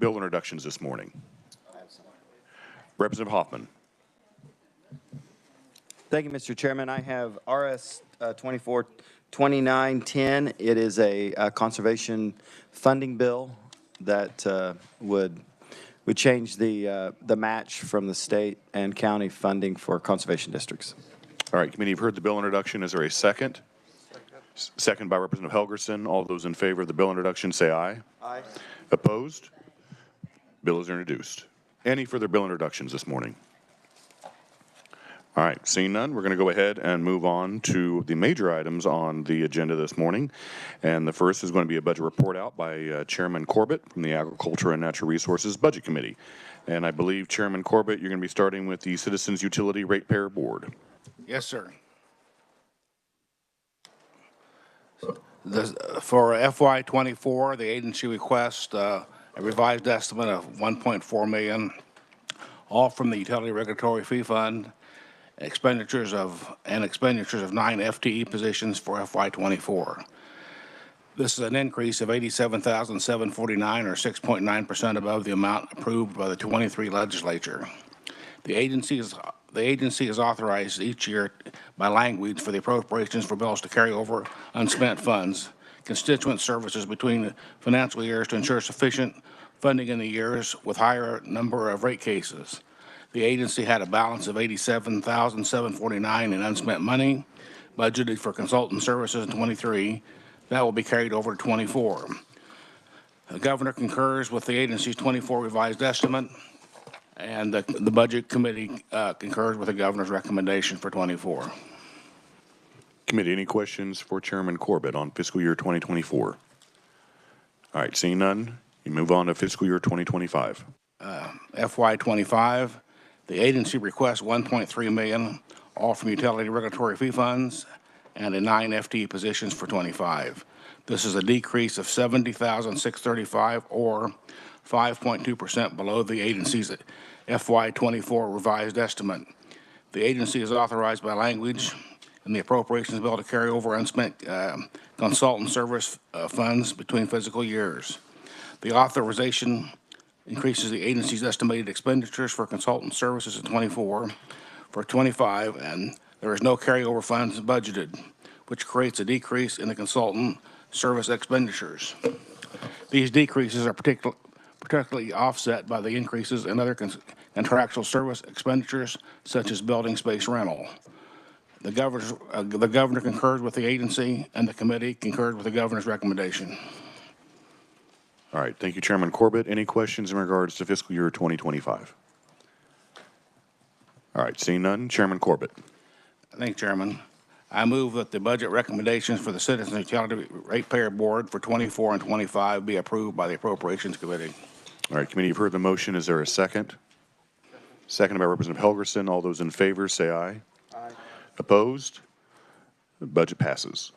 Bill introductions this morning. Representative Hoffman. Thank you, Mr. Chairman. I have RS 242910. It is a conservation funding bill that would change the match from the state and county funding for conservation districts. All right, committee, you've heard the bill introduction. Is there a second? Second by Representative Helgerson. All those in favor of the bill introduction say aye. Aye. Opposed? Bill is introduced. Any further bill introductions this morning? All right, seeing none, we're going to go ahead and move on to the major items on the agenda this morning. And the first is going to be a budget report out by Chairman Corbett from the Agriculture and Natural Resources Budget Committee. And I believe, Chairman Corbett, you're going to be starting with the Citizens Utility Ratepayer Board. Yes, sir. For FY24, the agency requests a revised estimate of $1.4 million, all from the Utility Regulatory Fee Fund, expenditures of 9 FTE positions for FY24. This is an increase of $87,749, or 6.9% above the amount approved by the 23 legislature. The agency is authorized each year by language for the appropriations for bills to carry over unspent funds, constituent services between financial years to ensure sufficient funding in the years with higher number of rate cases. The agency had a balance of $87,749 in unspent money budgeted for consultant services in 23. That will be carried over to 24. The governor concurs with the agency's 24 revised estimate, and the budget committee concurs with the governor's recommendation for 24. Committee, any questions for Chairman Corbett on fiscal year 2024? All right, seeing none, you move on to fiscal year 2025. FY25, the agency requests $1.3 million, all from utility regulatory fee funds, and in 9 FTE positions for 25. This is a decrease of $70,635, or 5.2% below the agency's FY24 revised estimate. The agency is authorized by language in the appropriations bill to carry over unspent consultant service funds between fiscal years. The authorization increases the agency's estimated expenditures for consultant services in 24 for 25, and there is no carryover funds budgeted, which creates a decrease in the consultant service expenditures. These decreases are particularly offset by the increases in other contractual service expenditures, such as building space rental. The governor concurs with the agency, and the committee concurs with the governor's recommendation. All right, thank you, Chairman Corbett. Any questions in regards to fiscal year 2025? All right, seeing none, Chairman Corbett. Thank you, Chairman. I move that the budget recommendations for the Citizens Utility Ratepayer Board for 24 and 25 be approved by the Appropriations Committee. All right, committee, you've heard the motion. Is there a second? Seconded by Representative Helgerson. All those in favor say aye. Aye. Opposed? The budget passes.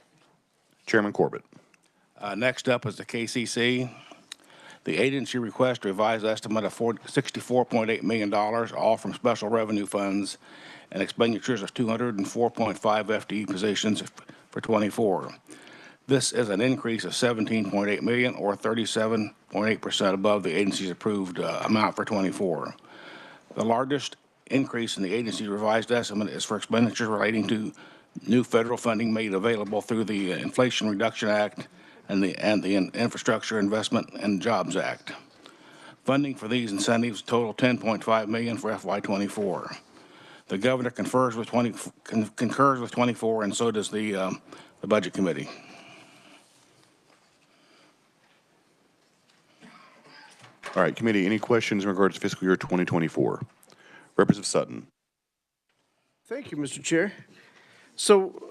Chairman Corbett. Next up is the KCC. The agency requests a revised estimate of $64.8 million, all from special revenue funds, and expenditures of 204.5 FTE positions for 24. This is an increase of $17.8 million, or 37.8% above the agency's approved amount for 24. The largest increase in the agency's revised estimate is for expenditures relating to new federal funding made available through the Inflation Reduction Act and the Infrastructure Investment and Jobs Act. Funding for these incentives total $10.5 million for FY24. The governor concurs with 24, and so does the budget committee. All right, committee, any questions in regards to fiscal year 2024? Representative Sutton. Thank you, Mr. Chair. So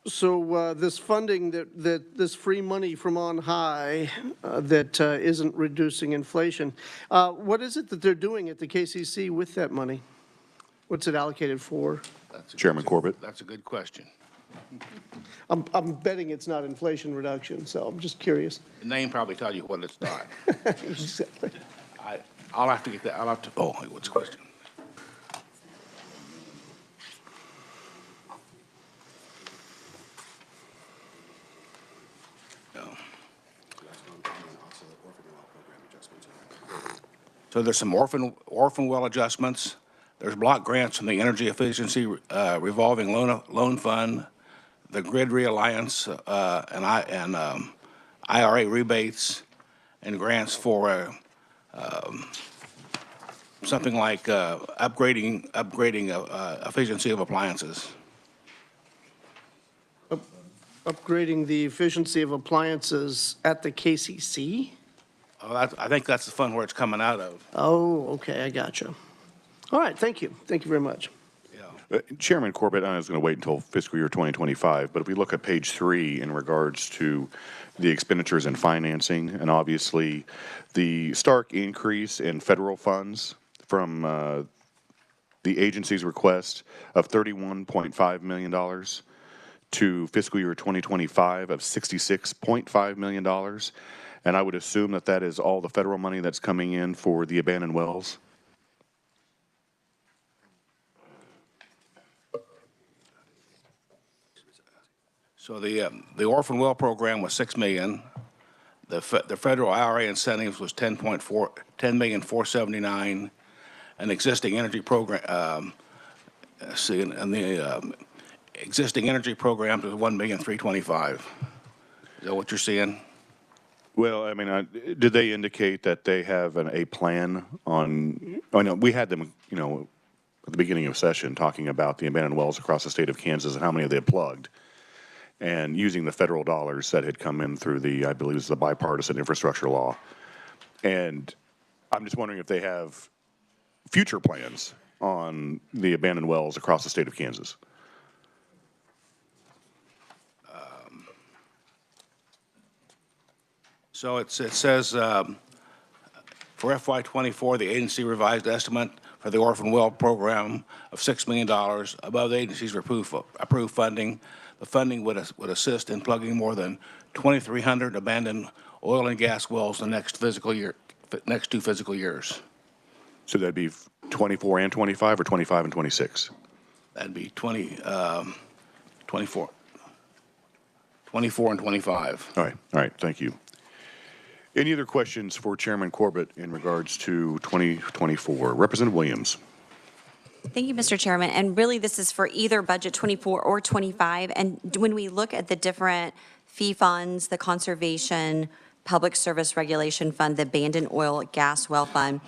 this funding that this free money from on high that isn't reducing inflation, what is it that they're doing at the KCC with that money? What's it allocated for? Chairman Corbett. That's a good question. I'm betting it's not inflation reduction, so I'm just curious. The name probably tell you what it's not. Exactly. I'll have to get that. Oh, what's the question? So there's some orphan well adjustments. There's block grants from the Energy Efficiency Revolving Loan Fund, the Grid Realliance, and IRA rebates and grants for something like upgrading efficiency of appliances. Upgrading the efficiency of appliances at the KCC? Oh, I think that's the fund where it's coming out of. Oh, okay, I gotcha. All right, thank you. Thank you very much. Chairman Corbett, I was going to wait until fiscal year 2025, but if we look at page 3 in regards to the expenditures and financing, and obviously the stark increase in federal funds from the agency's request of $31.5 million to fiscal year 2025 of $66.5 million. And I would assume that that is all the federal money that's coming in for the abandoned wells. So the orphan well program was $6 million. The federal IRA incentives was $10,479,000. An existing energy program, and the existing energy programs is $1,325,000. Is that what you're seeing? Well, I mean, did they indicate that they have a plan on? I know we had them, at the beginning of session talking about the abandoned wells across the state of Kansas and how many they had plugged, and using the federal dollars that had come in through I believe it's the bipartisan infrastructure law. And I'm just wondering if they have future plans on the abandoned wells across the state of Kansas. So it says for FY24, the agency revised estimate for the orphan well program of $6 million above the agency's approved funding. The funding would assist in plugging more than 2,300 abandoned oil and gas wells in the next two fiscal years. So that'd be 24 and 25, or 25 and 26? That'd be 24 and 25. All right, thank you. Any other questions for Chairman Corbett in regards to 2024? Representative Williams. Thank you, Mr. Chairman. And really, this is for either budget 24 or 25. And when we look at the different fee funds, the Conservation Public Service Regulation Fund, the Abandoned Oil Gas Well Fund,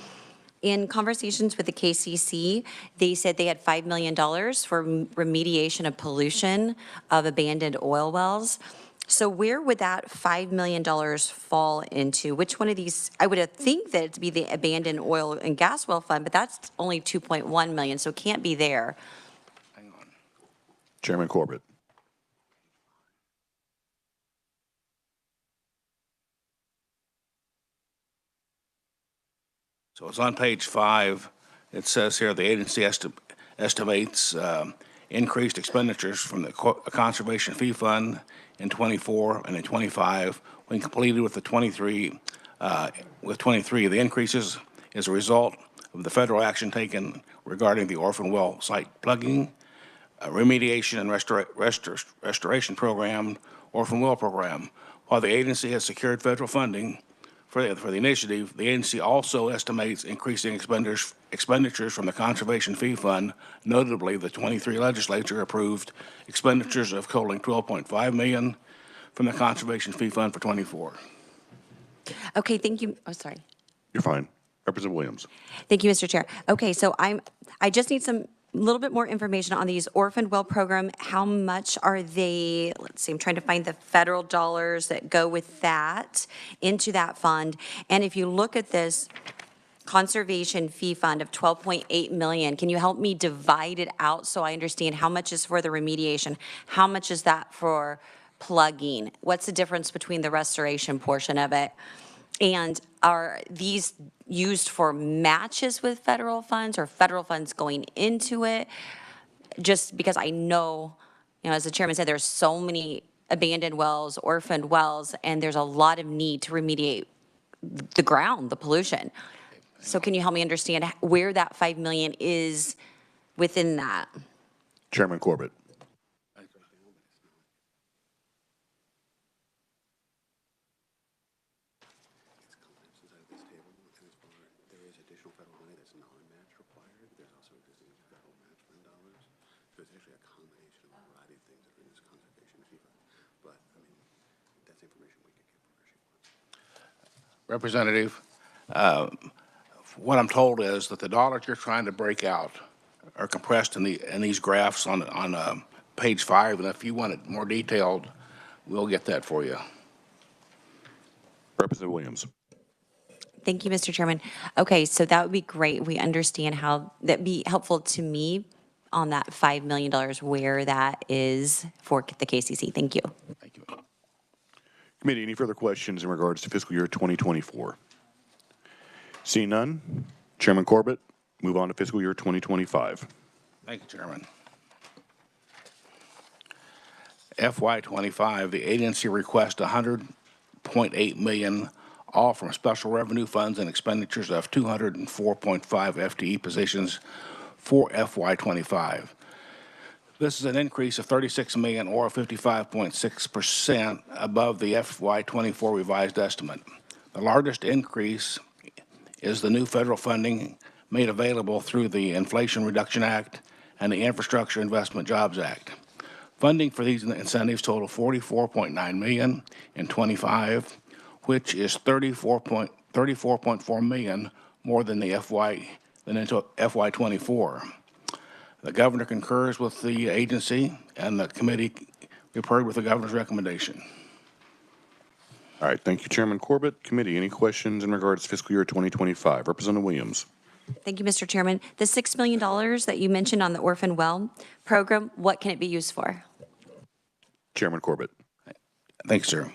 in conversations with the KCC, they said they had $5 million for remediation of pollution of abandoned oil wells. So where would that $5 million fall into? Which one of these? I would think that it'd be the Abandoned Oil and Gas Well Fund, but that's only $2.1 million, so it can't be there. Hang on. Chairman Corbett. So it's on page 5. It says here the agency estimates increased expenditures from the Conservation Fee Fund in 24 and in 25 when completed with the 23. The increases is a result of the federal action taken regarding the orphan well site plugging, remediation and restoration program, orphan well program. While the agency has secured federal funding for the initiative, the agency also estimates increasing expenditures from the Conservation Fee Fund, notably the 23 legislature approved expenditures of totaling $12.5 million from the Conservation Fee Fund for 24. Okay, thank you. Oh, sorry. You're fine. Representative Williams. Thank you, Mr. Chair. Okay, so I just need some little bit more information on these orphan well program. How much are they? Let's see, I'm trying to find the federal dollars that go with that into that fund. And if you look at this conservation fee fund of $12.8 million, can you help me divide it out so I understand how much is for the remediation? How much is that for plugging? What's the difference between the restoration portion of it? And are these used for matches with federal funds or federal funds going into it? Just because I know, as the chairman said, there's so many abandoned wells, orphaned wells, and there's a lot of need to remediate the ground, the pollution. So can you help me understand where that $5 million is within that? Chairman Corbett. additional federal money that's non-match required. There's also existing federal match fund dollars. So it's actually a combination of a variety of things that are in this conservation fee fund. But, I mean, that's information we could get from her. Representative, what I'm told is that the dollars you're trying to break out are compressed in these graphs on page 5, and if you want it more detailed, we'll get that for you. Representative Williams. Thank you, Mr. Chairman. Okay, so that would be great. We understand how, that'd be helpful to me on that $5 million where that is for the KCC. Thank you. Thank you. Committee, any further questions in regards to fiscal year 2024? Seeing none, Chairman Corbett, move on to fiscal year 2025. Thank you, Chairman. FY25, the agency requests $100.8 million, all from special revenue funds and expenditures of 204.5 FTE positions for FY25. This is an increase of $36 million or 55.6% above the FY24 revised estimate. The largest increase is the new federal funding made available through the Inflation Reduction Act and the Infrastructure Investment Jobs Act. Funding for these incentives total $44.9 million in 25, which is $34.4 million more than the FY24. The governor concurs with the agency, and the committee concurred with the governor's recommendation. All right, thank you, Chairman Corbett. Committee, any questions in regards to fiscal year 2025? Representative Williams. Thank you, Mr. Chairman. The $6 million that you mentioned on the orphan well program, what can it be used for? Chairman Corbett. Thanks, sir.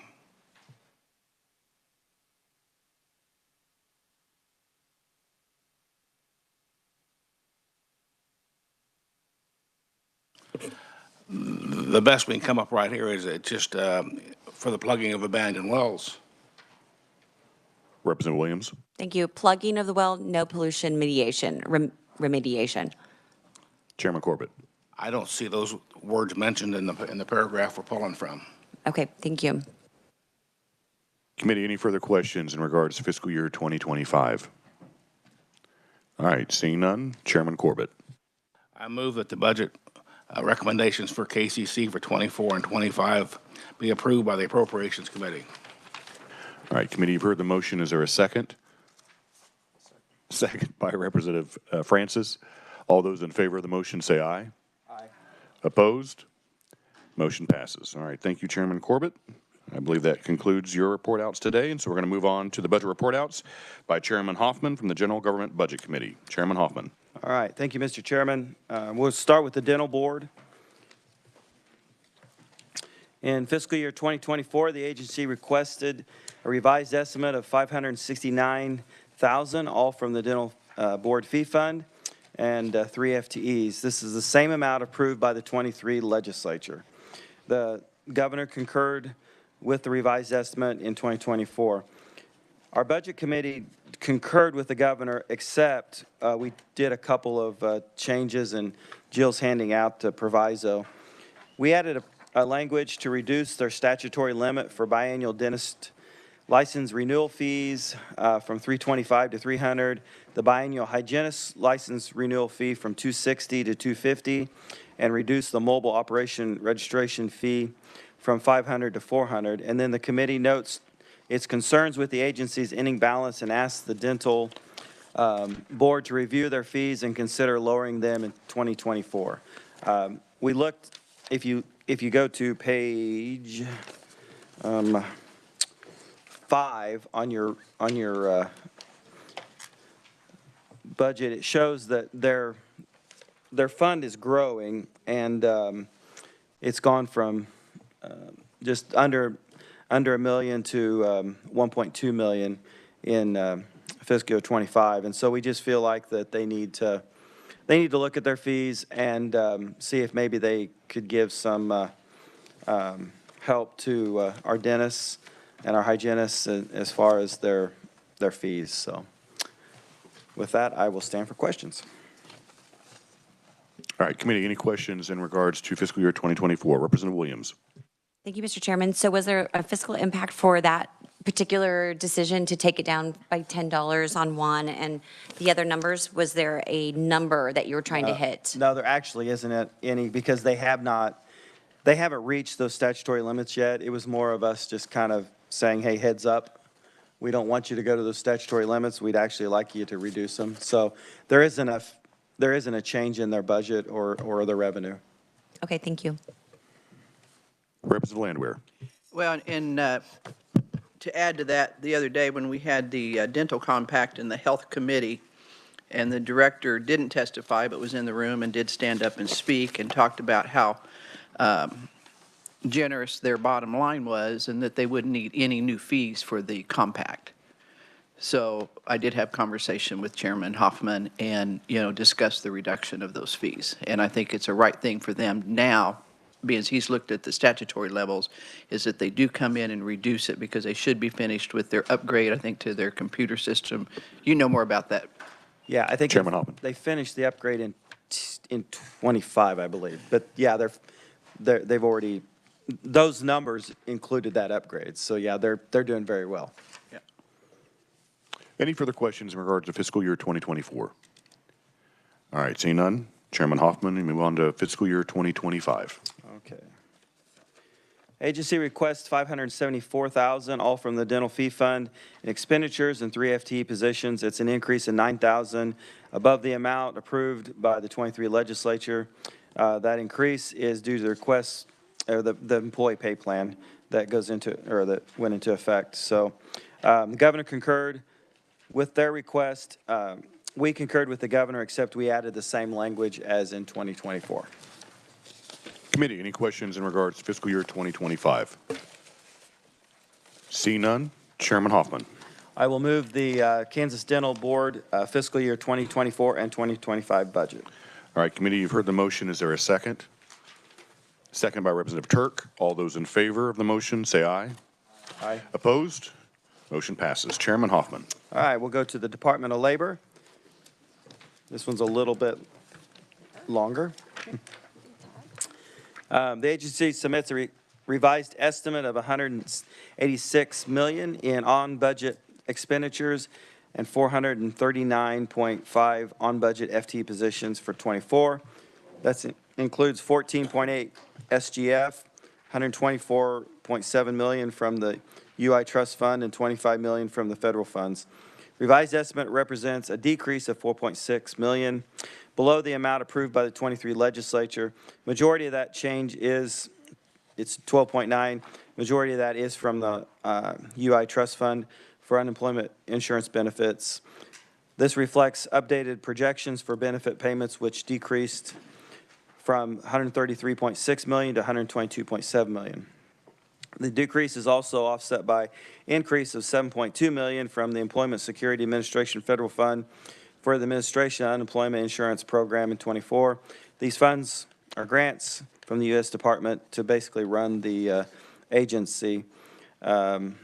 The best we can come up right here is just for the plugging of abandoned wells. Representative Williams. Thank you. Plugging of the well, no pollution remediation. Chairman Corbett. I don't see those words mentioned in the paragraph we're pulling from. Okay, thank you. Committee, any further questions in regards to fiscal year 2025? All right, seeing none, Chairman Corbett. I move that the budget recommendations for KCC for 24 and 25 be approved by the Appropriations Committee. All right, committee, you've heard the motion. Is there a second? Second by Representative Francis. All those in favor of the motion say aye. Aye. Opposed? Motion passes. All right, thank you, Chairman Corbett. I believe that concludes your report outs today, and so we're going to move on to the budget report outs by Chairman Hoffman from the General Government Budget Committee. Chairman Hoffman. All right, thank you, Mr. Chairman. We'll start with the dental board. In fiscal year 2024, the agency requested a revised estimate of $569,000, all from the dental board fee fund, and 3 FTEs. This is the same amount approved by the 23 legislature. The governor concurred with the revised estimate in 2024. Our budget committee concurred with the governor, except we did a couple of changes, and Jill's handing out the proviso. We added a language to reduce their statutory limit for biannual dentist license renewal fees from $325 to $300, the biannual hygienist license renewal fee from $260 to $250, and reduce the mobile operation registration fee from $500 to $400. And then the committee notes its concerns with the agency's ending balance and asks the dental board to review their fees and consider lowering them in 2024. We looked, if you go to page 5 on your budget, it shows that their fund is growing, and it's gone from just under $1 million to $1.2 million in fiscal year 25, and so we just feel like that they need to look at their fees and see if maybe they could give some help to our dentists and our hygienists as far as their fees. So with that, I will stand for questions. All right, committee, any questions in regards to fiscal year 2024? Representative Williams. Thank you, Mr. Chairman. So was there a fiscal impact for that particular decision to take it down by $10 on one and the other numbers? Was there a number that you were trying to hit? No, there actually isn't any, because they haven't reached those statutory limits yet. It was more of us just kind of saying, hey, heads up, we don't want you to go to those statutory limits. We'd actually like you to reduce them. So there isn't a change in their budget or their revenue. Okay, thank you. Representative Landwehr. Well, and to add to that, the other day when we had the dental compact in the Health Committee, and the director didn't testify but was in the room and did stand up and speak and talked about how generous their bottom line was and that they wouldn't need any new fees for the compact. So I did have conversation with Chairman Hoffman and, discuss the reduction of those fees. And I think it's a right thing for them now, because he's looked at the statutory levels, is that they do come in and reduce it because they should be finished with their upgrade, I think, to their computer system. You know more about that. Yeah, I think Chairman Hoffman. they finished the upgrade in 25, I believe. But yeah, they've already, those numbers included that upgrade. So yeah, they're doing very well. Yeah. Any further questions in regards to fiscal year 2024? All right, seeing none, Chairman Hoffman, and move on to fiscal year 2025. Okay. Agency requests $574,000, all from the dental fee fund, and expenditures and 3 FTE positions. It's an increase of $9,000 above the amount approved by the 23 legislature. That increase is due to the requests, or the employee pay plan that goes into, or that went into effect. So the governor concurred with their request. We concurred with the governor, except we added the same language as in 2024. Committee, any questions in regards to fiscal year 2025? See none, Chairman Hoffman. I will move the Kansas Dental Board fiscal year 2024 and 2025 budget. All right, committee, you've heard the motion. Is there a second? Second by Representative Turk. All those in favor of the motion, say aye. Aye. Opposed? Motion passes. Chairman Hoffman. All right, we'll go to the Department of Labor. This one's a little bit longer. The agency submits a revised estimate of $186 million in on-budget expenditures and 439.5 on-budget FTE positions for '24. That includes 14.8 SGF, 124.7 million from the UI Trust Fund, and 25 million from the federal funds. Revised estimate represents a decrease of 4.6 million below the amount approved by the 23 legislature. Majority of that change is, it's 12.9. Majority of that is from the UI Trust Fund for unemployment insurance benefits. This reflects updated projections for benefit payments, which decreased from 133.6 million to 122.7 million. The decrease is also offset by increase of 7.2 million from the Employment Security Administration Federal Fund for the Administration of Unemployment Insurance Program in '24. These funds are grants from the U.S. Department to basically run the agency. The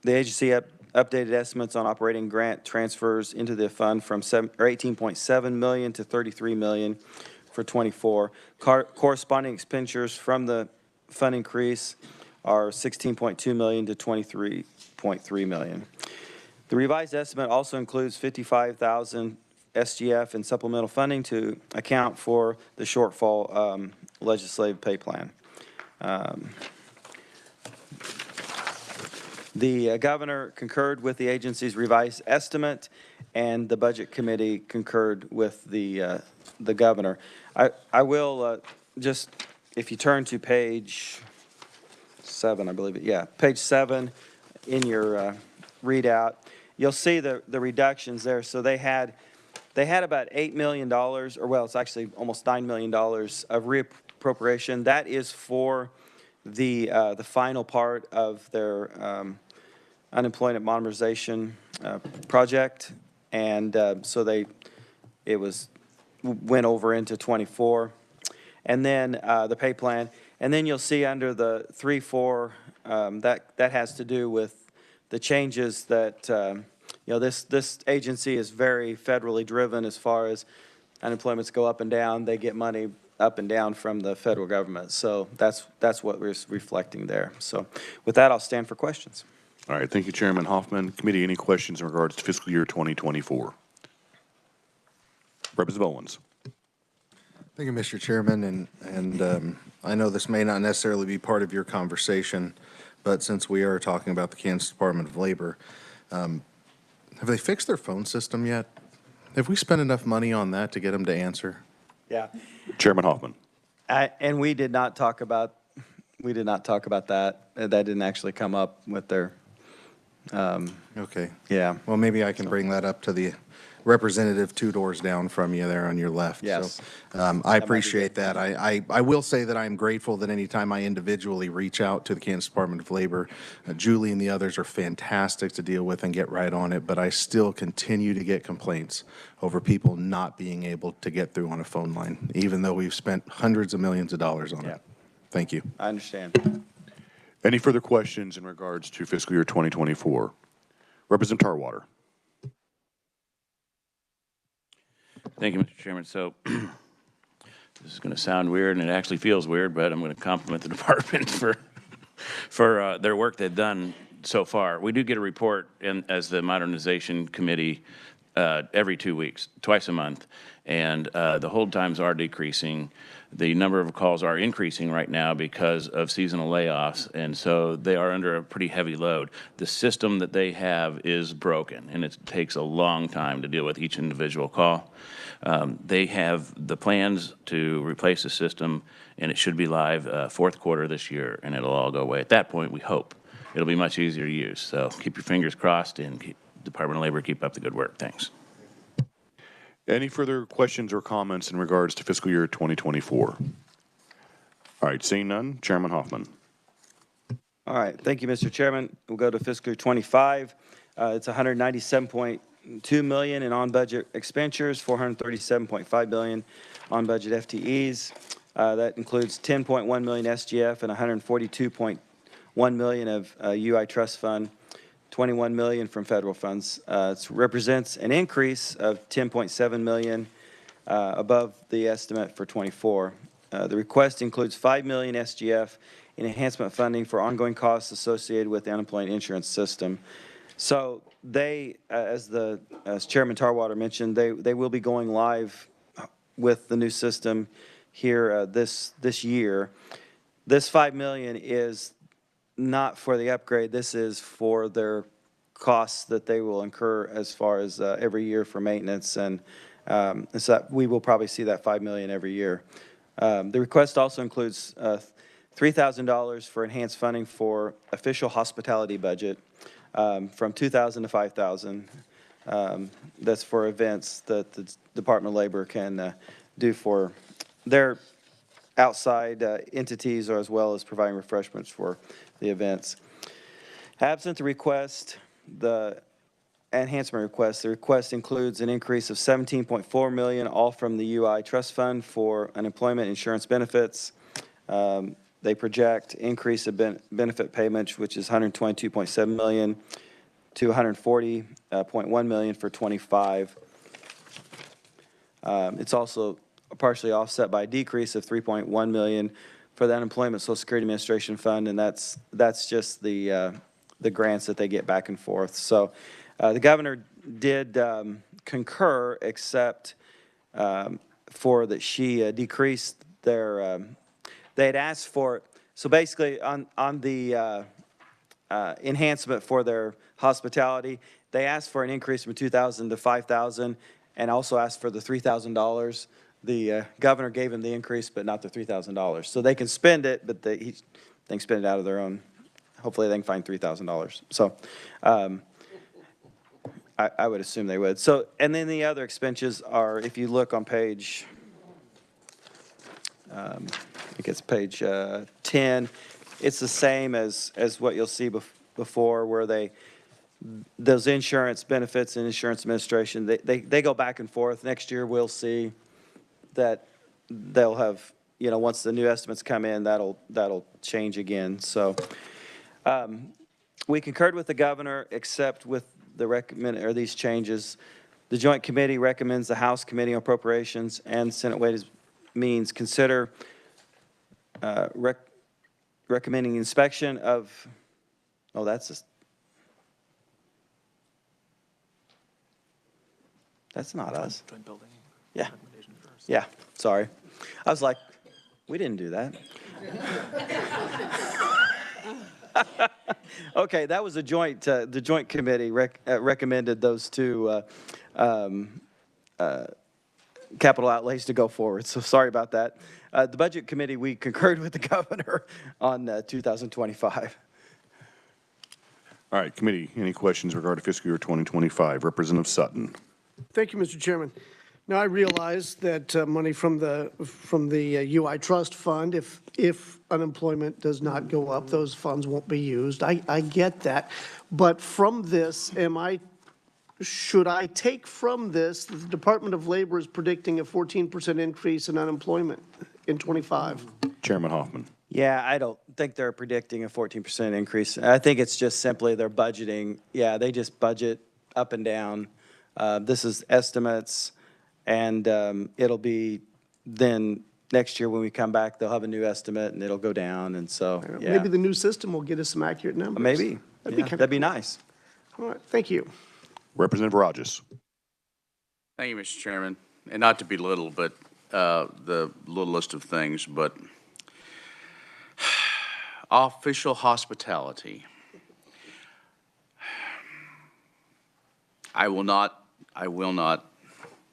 agency updated estimates on operating grant transfers into the fund from 18.7 million to 33 million for '24. Corresponding expenditures from the fund increase are 16.2 million to 23.3 million. The revised estimate also includes 55,000 SGF and supplemental funding to account for the shortfall legislative pay plan. The governor concurred with the agency's revised estimate, and the budget committee concurred with the governor. I will just, if you turn to page 7, I believe it, yeah, page 7 in your readout, you'll see the reductions there. So they had about $8 million, or well, it's actually almost $9 million of reappropriation. That is for the final part of their unemployment modernization project, and so it went over into '24, and then the pay plan, and then you'll see under the 3-4 that has to do with the changes that this agency is very federally driven as far as unemployments go up and down. They get money up and down from the federal government, so that's what we're reflecting there. So with that, I'll stand for questions. All right, thank you, Chairman Hoffman. Committee, any questions in regards to fiscal year 2024? Representative Owens. Thank you, Mr. Chairman, and I know this may not necessarily be part of your conversation, but since we are talking about the Kansas Department of Labor, have they fixed their phone system yet? Have we spent enough money on that to get them to answer? Yeah. Chairman Hoffman. And we did not talk about that. That didn't actually come up with their, Okay. yeah. Well, maybe I can bring that up to the representative two doors down from you there on your left. Yes. So, I appreciate that. I will say that I am grateful that anytime I individually reach out to the Kansas Department of Labor, Julie and the others are fantastic to deal with and get right on it, but I still continue to get complaints over people not being able to get through on a phone line, even though we've spent hundreds of millions of dollars on Yeah. it. Thank you. I understand. Any further questions in regards to fiscal year 2024? Representative Tarwater. Thank you, Mr. Chairman. So this is going to sound weird, and it actually feels weird, but I'm going to compliment the department for their work they've done so far. We do get a report as the Modernization Committee every 2 weeks, twice a month, and the hold times are decreasing. The number of calls are increasing right now because of seasonal layoffs, and so they are under a pretty heavy load. The system that they have is broken, and it takes a long time to deal with each individual call. They have the plans to replace the system, and it should be live fourth quarter this year, and it'll all go away. At that point, we hope it'll be much easier to use. So keep your fingers crossed, and Department of Labor, keep up the good work. Thanks. Any further questions or comments in regards to fiscal year 2024? All right, seeing none, Chairman Hoffman. All right, thank you, Mr. Chairman. We'll go to fiscal year 25. It's $197.2 million in on-budget expenditures, $437.5 billion on-budget FTEs. That includes $10.1 million SGF and $142.1 million of UI Trust Fund, $21 million from federal funds. It represents an increase of $10.7 million above the estimate for 24. The request includes $5 million SGF in enhancement funding for ongoing costs associated with the unemployment insurance system. So they, as Chairman Tarwater mentioned, they will be going live with the new system here this year. This $5 million is not for the upgrade. This is for their costs that they will incur as far as every year for maintenance, and so that we will probably see that $5 million every year. The request also includes $3,000 for enhanced funding for official hospitality budget, from $2,000 to $5,000. That's for events that the Department of Labor can do for their outside entities, or as well as providing refreshments for the events. Absent the request, the enhancement request, the request includes an increase of $17.4 million, all from the UI Trust Fund for unemployment insurance benefits. They project increase of benefit payments, which is $122.7 million to $140.1 million for 25. It's also partially offset by a decrease of $3.1 million for the Unemployment Social Security Administration Fund, and that's just the grants that they get back and forth. So the governor did concur, except for that she decreased their, they had asked for, so basically on the enhancement for their hospitality, they asked for an increase from $2,000 to $5,000, and also asked for the $3,000. The governor gave them the increase, but not the $3,000. So they can spend it, but they can spend it out of their own. Hopefully they can find $3,000. So I would assume they would. So, and then the other expenses are, if you look on page, I think it's page 10, it's the same as what you'll see before, where those insurance benefits and insurance administration, they go back and forth. Next year we'll see that they'll have, once the new estimates come in, that'll change again. So we concurred with the governor, except with these changes. The Joint Committee recommends the House Committee on Appropriations and Senate Ways and Means consider recommending inspection of, That's not us. Yeah. Yeah, sorry. I was like, we didn't do that. Okay, that was the joint committee recommended those two capital outlays to go forward, so sorry about that. The budget committee, we concurred with the governor on 2025. All right, committee, any questions regarding fiscal year 2025? Representative Sutton. Thank you, Mr. Chairman. Now, I realize that money from the UI Trust Fund, if unemployment does not go up, those funds won't be used. I get that. But from this, should I take from this that the Department of Labor is predicting a 14% increase in unemployment in '25? Chairman Hoffman. Yeah, I don't think they're predicting a 14% increase. I think it's just simply their budgeting. Yeah, they just budget up and down. This is estimates, and it'll be then next year when we come back, they'll have a new estimate, and it'll go down, and so, yeah. Maybe the new system will get us some accurate numbers. Maybe. That'd be cool. nice. All right, thank you. Representative Rogers. Thank you, Mr. Chairman. And not to belittle, but the little list of things, but official hospitality. I will not,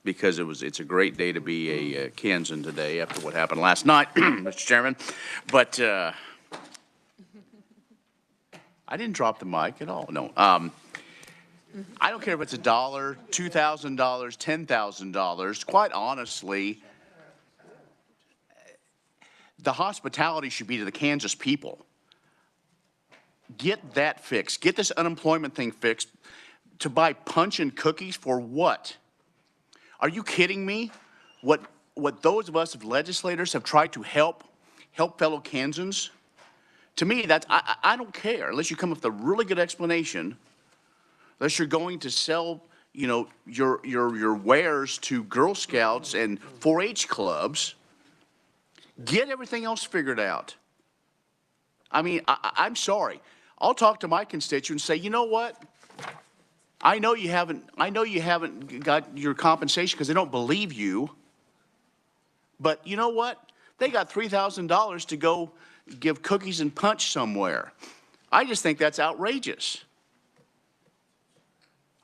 because it's a great day to be a Kansan today after what happened last night, Mr. Chairman. But I didn't drop the mic at all, no. I don't care if it's $1, $2,000, $10,000. Quite honestly, the hospitality should be to the Kansas people. Get that fixed. Get this unemployment thing fixed. To buy punch and cookies for what? Are you kidding me? What those of us as legislators have tried to help fellow Kansans? To me, that's I don't care unless you come up with a really good explanation. Unless you're going to sell, you know, your wares to Girl Scouts and 4-H clubs. Get everything else figured out. I mean, I'm sorry. I'll talk to my constituents and say, you know what? I know you haven't got your compensation because they don't believe you. But you know what? They got $3,000 to go give cookies and punch somewhere. I just think that's outrageous.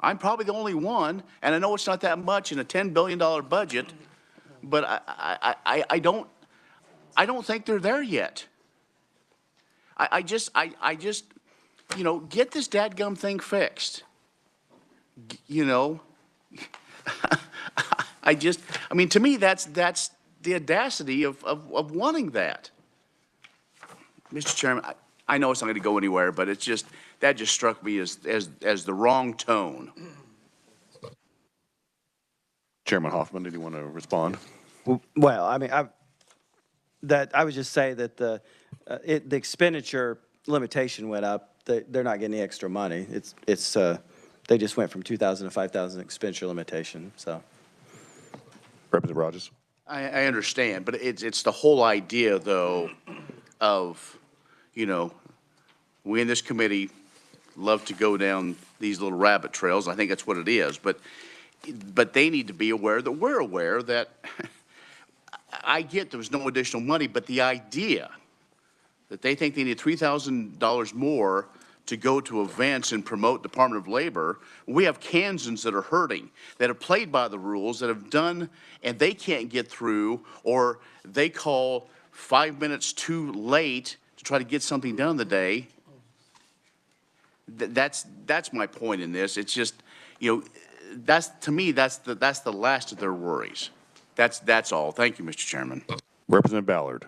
I'm probably the only one, and I know it's not that much in a $10 billion budget, but I don't think they're there yet. I just, you know, get this dadgum thing fixed. You know, I mean, to me, that's the audacity of wanting that. Mr. Chairman, I know it's not going to go anywhere, but it's just, that just struck me as the wrong tone. Chairman Hoffman, did you want to respond? Well, I mean, I would just say that the expenditure limitation went up. They're not getting any extra money. They just went from 2,000 to 5,000 expenditure limitation. So, Representative Rogers. I understand, but it's the whole idea, though, of, you know, we in this committee love to go down these little rabbit trails. I think that's what it is. But they need to be aware that we're aware that I get there was no additional money, but the idea that they think they need $3,000 more to go to events and promote Department of Labor. We have Kansans that are hurting, that have played by the rules, that have done, and they can't get through, or they call 5 minutes too late to try to get something done the day. That's my point in this. It's just, you know, to me, that's the last of their worries. That's all. Thank you, Mr. Chairman. Representative Ballard.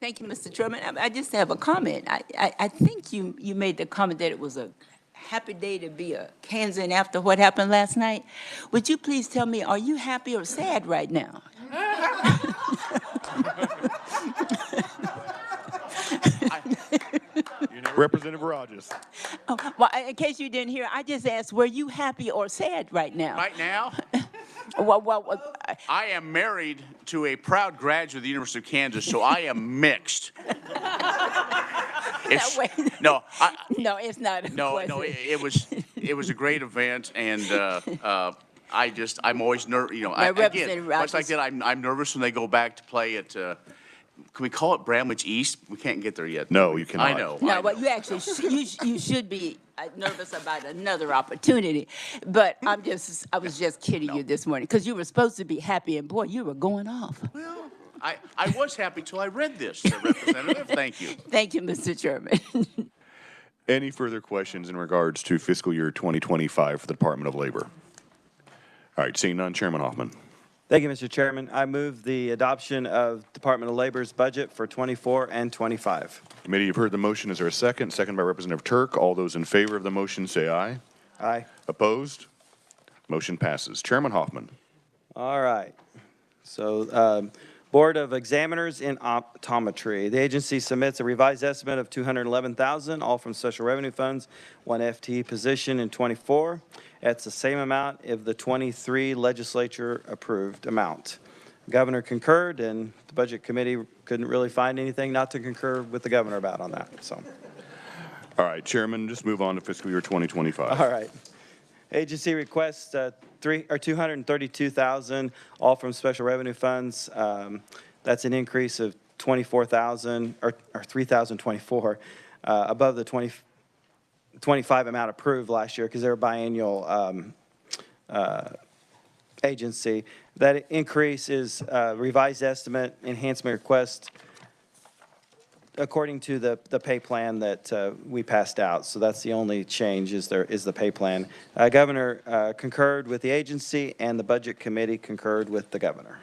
Thank you, Mr. Chairman. I just have a comment. I think you made the comment that it was a happy day to be a Kansan after what happened last night. Would you please tell me, are you happy or sad right now? Representative Rogers. Oh, well, in case you didn't hear, I just asked, were you happy or sad right now? Right now? Well, I am married to a proud graduate of the University of Kansas, so I am mixed. No, it's not a question. No, it was a great event, and I'm always nervous, again, Representative much like Rogers. that, I'm nervous when they go back to play at, can we call it Bramwich East? We can't get there yet. No, you cannot. I know. No, but you actually, you should be nervous about another opportunity. But I was just kidding you this morning, because you were supposed to be happy, and boy, you were going off. Well, I was happy till I read this, Representative. Thank you. Thank you, Mr. Chairman. Any further questions in regards to fiscal year 2025 for the Department of Labor? All right, seeing none, Chairman Hoffman. Thank you, Mr. Chairman. I move the adoption of Department of Labor's budget for 24 and 25. Committee, you've heard the motion. Is there a second? Second by Representative Turk. All those in favor of the motion say aye. Aye. Opposed? Motion passes. Chairman Hoffman. All right. So, Board of Examiners in Optometry. The agency submits a revised estimate of $211,000, all from special revenue funds, one FTE position in 24. That's the same amount of the 23 legislature approved amount. Governor concurred, and the Budget Committee couldn't really find anything not to concur with the governor about on that, so. All right, Chairman, just move on to fiscal year 2025. All right. Agency requests $232,000, all from special revenue funds. That's an increase of $24,000 or $3,024 above the 25 amount approved last year because they're a biannual agency. That increase is revised estimate enhancement request according to the pay plan that we passed out. So that's the only change is the pay plan. Governor concurred with the agency, and the Budget Committee concurred with the governor.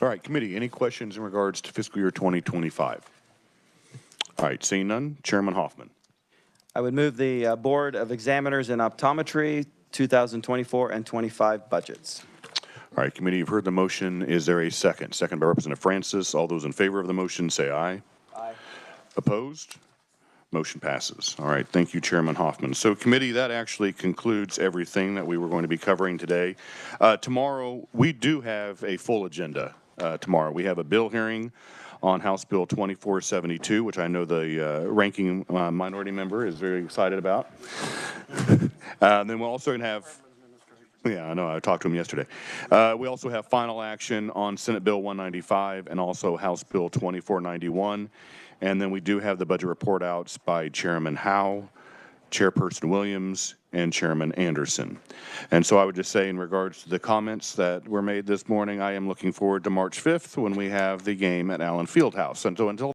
All right, committee, any questions in regards to fiscal year 2025? All right, seeing none, Chairman Hoffman. I would move the Board of Examiners in Optometry 2024 and 25 budgets. All right, committee, you've heard the motion. Is there a second? Second by Representative Francis. All those in favor of the motion say aye. Aye. Opposed? Motion passes. All right, thank you, Chairman Hoffman. So committee, that actually concludes everything that we were going to be covering today. Tomorrow, we do have a full agenda. Tomorrow, we have a bill hearing on House Bill 2472, which I know the ranking minority member is very excited about. Then we're also going to have, yeah, I know, I talked to him yesterday. We also have final action on Senate Bill 195 and also House Bill 2491. And then we do have the budget report outs by Chairman Howe, Chairperson Williams, and Chairman Anderson. And so I would just say in regards to the comments that were made this morning, I am looking forward to March 5th when we have the game at Allen Fieldhouse. And so until